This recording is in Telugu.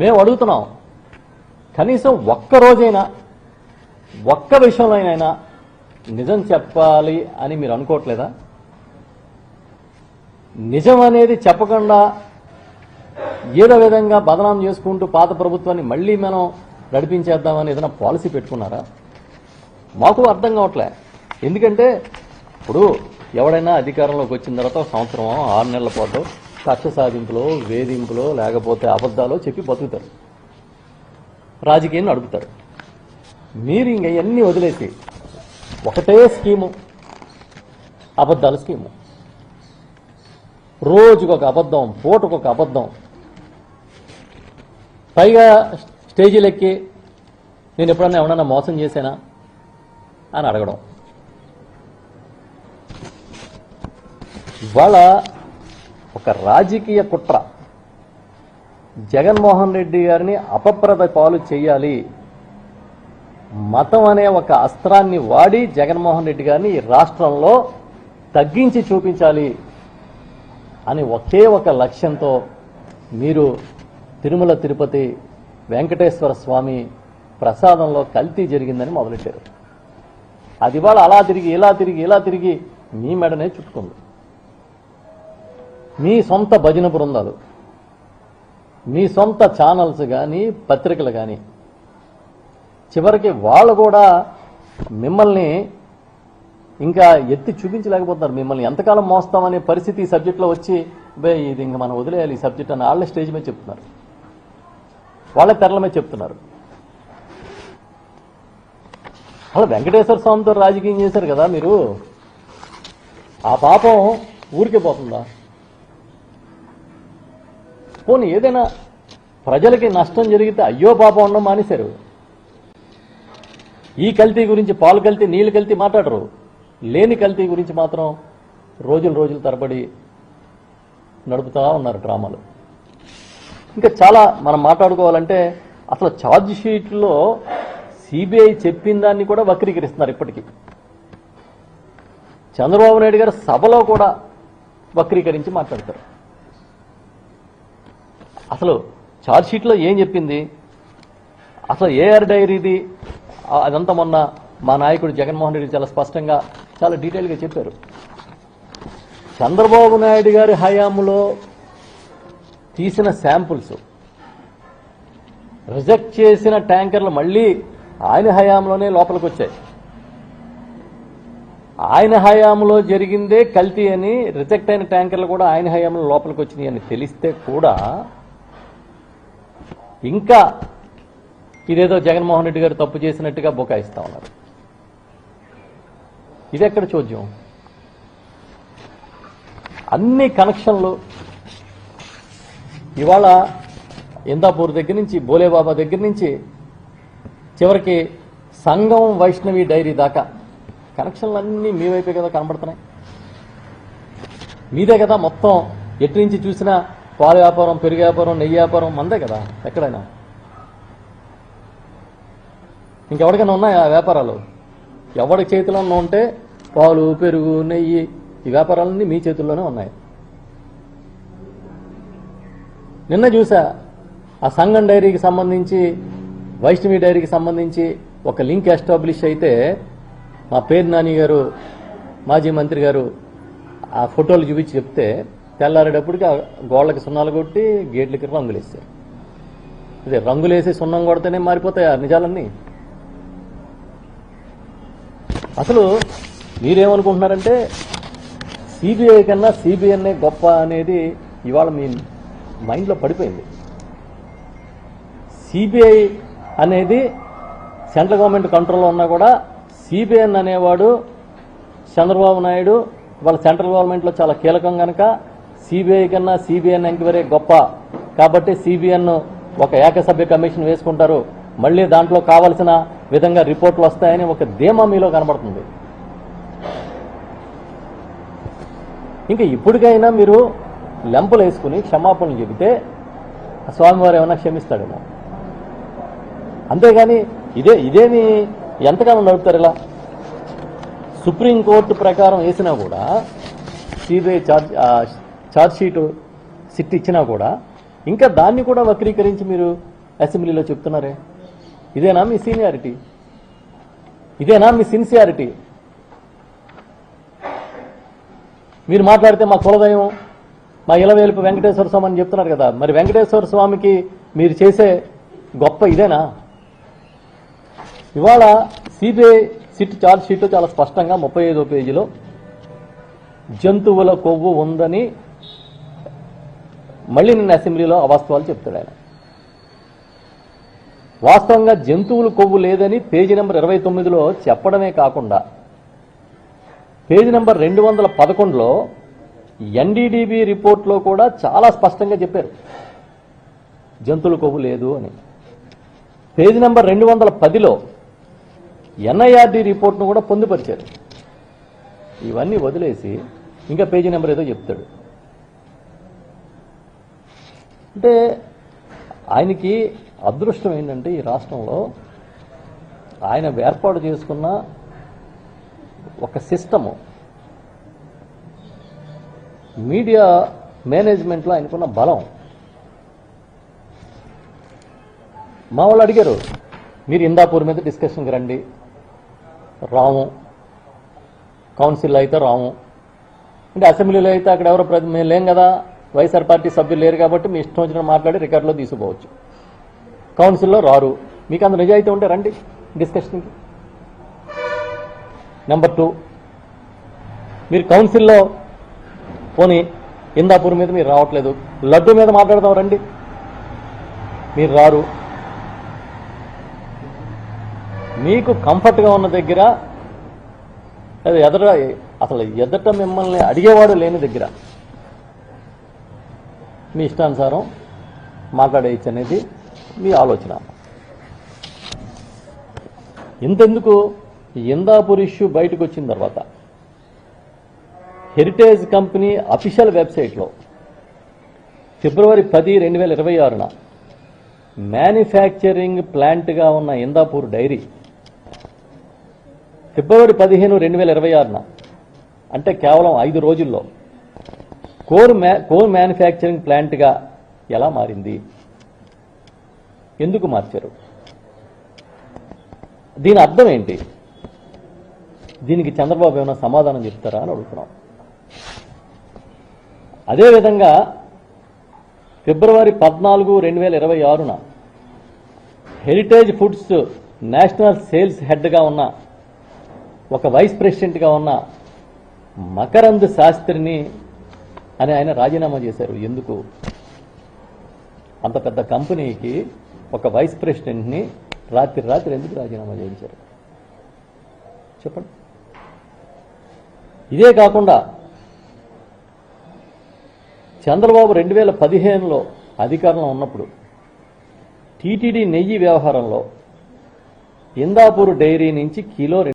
మేము అడుగుతున్నాం, కనీసం ఒక్క రోజైనా ఒక్క విషయంలోనైనా నిజం చెప్పాలి అని మీరు అనుకోవట్లేదా? నిజం అనేది చెప్పకుండా ఏదో విధంగా బదనాం చేసుకుంటూ పాత ప్రభుత్వాన్ని మళ్ళీ మనం నడిపించేద్దామని ఏదైనా పాలసీ పెట్టుకున్నారా? మాకు అర్థం కావట్లే. ఎందుకంటే ఇప్పుడు ఎవడైనా అధికారంలోకి వచ్చిన తర్వాత సంవత్సరం 6 నెలల పాటు కక్ష సాధింపులో, వేధింపులో, లేకపోతే అబద్ధాలో చెప్పి బతుకుతారు, రాజకీయాన్ని నడుపుతారు. మీరు ఇంక ఇవన్నీ వదిలేసి ఒకటే స్కీము, అబద్ధాల స్కీము. రోజుకొక అబద్ధం, పూటకొక అబద్ధం. పైగా స్టేజీలెక్కి నేను ఎప్పుడన్నా ఎవడన్నా మోసం చేశానా అని అడగడం. ఇవాళ ఒక రాజకీయ కుట్ర, జగన్మోహన్ రెడ్డి గారిని అపప్రద పాలు చేయాలి, మతం అనే ఒక అస్త్రాన్ని వాడి జగన్మోహన్ రెడ్డి గారిని ఈ రాష్ట్రంలో తగ్గించి చూపించాలి అని ఒకే ఒక లక్ష్యంతో మీరు తిరుమల తిరుపతి వెంకటేశ్వర స్వామి ప్రసాదంలో కల్తీ జరిగిందని మొదలెట్టారు. అది ఇవాళ అలా తిరిగి ఇలా తిరిగి ఇలా తిరిగి మీ మెడనే చుట్టుకుంది. మీ సొంత భజన బృందాలు, మీ సొంత ఛానల్స్ కానీ పత్రికలు కానీ చివరికి వాళ్ళు కూడా మిమ్మల్ని ఇంకా ఎత్తి చూపించలేకపోతున్నారు. మిమ్మల్ని ఎంతకాలం మోస్తామనే పరిస్థితి ఈ సబ్జెక్టులో వచ్చి ఇది ఇంకా మనం వదిలేయాలి ఈ సబ్జెక్ట్ అని వాళ్ళే స్టేజ్ మీద చెప్తున్నారు, వాళ్ళే తెరల మీద చెప్తున్నారు. అలా వెంకటేశ్వర స్వామితో రాజకీయం చేశారు కదా మీరు, ఆ పాపం ఊరికే పోతుందా? పోనీ ఏదైనా ప్రజలకి నష్టం జరిగితే అయ్యో పాపం ఉండడం మానేశారు. ఈ కల్తీ గురించి, పాలు కల్తీ, నీళ్ళు కల్తీ మాట్లాడరు. లేని కల్తీ గురించి మాత్రం రోజులు తరబడి నడుపుతా ఉన్నారు డ్రామాలు. ఇంకా చాలా మనం మాట్లాడుకోవాలంటే అసలు ఛార్జ్ షీట్లో సిబిఐ చెప్పిన దాన్ని కూడా వక్రీకరిస్తున్నారు. ఇప్పటికీ చంద్రబాబు నాయుడు గారు సభలో కూడా వక్రీకరించి మాట్లాడతారు. అసలు ఛార్జ్ షీట్లో ఏం చెప్పింది, అసలు ఏఆర్ డైరీది అదంతా మొన్న మా నాయకుడు జగన్మోహన్ రెడ్డి చాలా స్పష్టంగా చాలా డీటెయిల్గా చెప్పారు. చంద్రబాబు నాయుడు గారి హయాంలో తీసిన శాంపుల్స్, రిజెక్ట్ చేసిన ట్యాంకర్లు మళ్ళీ ఆయన హయాంలోనే లోపలికి వచ్చాయి. ఆయన హయాంలో జరిగిందే కల్తీ అని, రిజెక్ట్ అయిన ట్యాంకర్లు కూడా ఆయన హయాంలో లోపలికి వచ్చినాయి అని తెలిస్తే కూడా ఇంకా ఇదేదో జగన్మోహన్ రెడ్డి గారు తప్పు చేసినట్టుగా బుకాయిస్తా ఉన్నారు. ఇది ఎక్కడ చోద్యం? అన్ని కనెక్షన్లు ఇవాళ ఇందాపూర్ దగ్గర నుంచి, బోలేబాబా దగ్గర నుంచి చివరికి సంఘం వైష్ణవి డైరీ దాకా కనెక్షన్లు అన్నీ మీ వైపే కదా కనబడుతున్నాయి. మీదే కదా మొత్తం. ఎటు నుంచి చూసినా పాల వ్యాపారం, పెరుగు వ్యాపారం, నెయ్యి వ్యాపారం మందే కదా ఎక్కడైనా. ఇంకెవరికైనా ఉన్నాయా ఆ వ్యాపారాలు? ఎవరి చేతిలో ఉంటే పాలు, పెరుగు, నెయ్యి ఈ వ్యాపారాలన్నీ మీ చేతుల్లోనే ఉన్నాయి. నిన్న చూసా ఆ సంఘం డైరీకి సంబంధించి, వైష్ణవి డైరీకి సంబంధించి ఒక లింక్ ఎస్టాబ్లిష్ అయితే మా పేరు నాని గారు, మాజీ మంత్రి గారు ఆ ఫోటోలు చూపించి చెప్తే తెల్లారేటప్పటికి ఆ గోళ్లకి సున్నాలు కొట్టి గేట్లకి రంగులు వేస్తారు. అదే రంగులేసి సున్నం కొడితేనే మారిపోతాయి ఆ నిజాలన్నీ. అసలు మీరేమనుకుంటున్నారంటే సిబిఐ కన్నా సిబిఎన్ఏ గొప్ప అనేది ఇవాళ మీ మైండ్లో పడిపోయింది. సిబిఐ అనేది సెంట్రల్ గవర్నమెంట్ కంట్రోల్లో ఉన్నా కూడా సిబిఎన్ అనేవాడు చంద్రబాబు నాయుడు వాళ్ళ సెంట్రల్ గవర్నమెంట్లో చాలా కీలకం కనుక సిబిఐ కన్నా సిబిఎన్ ఎంక్వైరీ గొప్ప కాబట్టి సిబిఎన్ ఒక ఏకసభ్య కమిషన్ వేసుకుంటారు, మళ్ళీ దాంట్లో కావలసిన విధంగా రిపోర్ట్లు వస్తాయని ఒక ధీమా మీలో కనబడుతుంది. ఇంకా ఇప్పటికైనా మీరు లెంపలు వేసుకుని క్షమాపణలు చెబితే స్వామివారు ఏమైనా క్షమిస్తాడేమో. అంతేగాని ఇదేమి ఎంతకాలం నడుపుతారు ఇలా? సుప్రీంకోర్టు ప్రకారం వేసినా కూడా, సిబిఐ ఛార్జ్ షీటు సిట్ ఇచ్చినా కూడా ఇంకా దాన్ని కూడా వక్రీకరించి మీరు అసెంబ్లీలో చెప్తున్నారే. ఇదేనా మీ సీనియారిటీ? ఇదేనా మీ సిన్సియారిటీ? మీరు మాట్లాడితే మా కులదైవం, మా ఇలవేలుపు వెంకటేశ్వర స్వామి అని చెప్తున్నారు కదా, మరి వెంకటేశ్వర స్వామికి మీరు చేసే గొప్ప ఇదేనా? ఇవాళ సిబిఐ సిట్ ఛార్జ్ షీట్ చాలా స్పష్టంగా 35వ పేజీలో జంతువుల కొవ్వు ఉందని మళ్ళీ నిన్న అసెంబ్లీలో అవాస్తవాలు చెప్తాడు ఆయన. వాస్తవంగా జంతువుల కొవ్వు లేదని పేజీ నెంబర్ 29లో చెప్పడమే కాకుండా పేజీ నెంబర్ 211లో ఎన్డీడీబీ రిపోర్ట్లో కూడా చాలా స్పష్టంగా చెప్పారు జంతువుల కొవ్వు లేదు అని. పేజీ నెంబర్ 210లో ఎన్ఐఆర్డి రిపోర్ట్ను కూడా పొందుపరిచారు. ఇవన్నీ వదిలేసి ఇంకా పేజీ నెంబర్ ఏదో చెప్తాడు. అంటే ఆయనకి అదృష్టం ఏంటంటే ఈ రాష్ట్రంలో ఆయన ఏర్పాటు చేసుకున్న ఒక సిస్టము, మీడియా మేనేజ్మెంట్లో ఆయనకున్న బలం. మా వాళ్ళు అడిగారు, మీరు ఇందాపూర్ మీద డిస్కషన్కి రండి, రాము, కౌన్సిల్లో అయితే రాము, అంటే అసెంబ్లీలో అయితే అక్కడ ఎవరో మేము లేం కదా, వైఎస్ఆర్ పార్టీ సభ్యులు లేరు కాబట్టి మీ ఇష్టం వచ్చిన మాట్లాడి రికార్డులో తీసుకోవచ్చు. కౌన్సిల్లో రారు, మీకు అంత నిజాయితీ ఉంటే రండి డిస్కషన్కి. నెంబర్ 2, మీరు కౌన్సిల్లో పోనీ ఇందాపూర్ మీద మీరు రావట్లేదు, లడ్డు మీద మాట్లాడదాం రండి, మీరు రారు. మీకు కంఫర్ట్గా ఉన్న దగ్గర, అసలు ఎదట మిమ్మల్ని అడిగేవాడు లేని దగ్గర మీ ఇష్టానుసారం మాట్లాడేయచ్చు అనేది మీ ఆలోచన. ఇంతెందుకు, ఇందాపూర్ ఇష్యూ బయటకు వచ్చిన తర్వాత హెరిటేజ్ కంపెనీ అఫీషియల్ వెబ్సైట్లో ఫిబ్రవరి 10, 2026 మ్యానుఫ్యాక్చరింగ్ ప్లాంట్గా ఉన్న ఇందాపూర్ డైరీ ఫిబ్రవరి 15, 2026 అంటే కేవలం 5 రోజుల్లో కోర్ మ్యానుఫ్యాక్చరింగ్ ప్లాంట్గా ఎలా మారింది? ఎందుకు మార్చారు? దీని అర్థం ఏంటి? దీనికి చంద్రబాబు ఏమైనా సమాధానం చెప్తారా అని అడుగుతున్నాం. అదేవిధంగా ఫిబ్రవరి 14, 2026 హెరిటేజ్ ఫుడ్స్ నేషనల్ సేల్స్ హెడ్గా ఉన్న ఒక వైస్ ప్రెసిడెంట్గా ఉన్న మకరంద్ శాస్త్రిని అని ఆయన రాజీనామా చేశారు. ఎందుకు? అంత పెద్ద కంపెనీకి ఒక వైస్ ప్రెసిడెంట్ని రాత్రి ఎందుకు రాజీనామా చేయించారు చెప్పండి. ఇదే కాకుండా చంద్రబాబు 2015లో అధికారంలో ఉన్నప్పుడు టీటీడీ నెయ్యి వ్యవహారంలో ఇందాపూర్ డైరీ నుంచి కిలో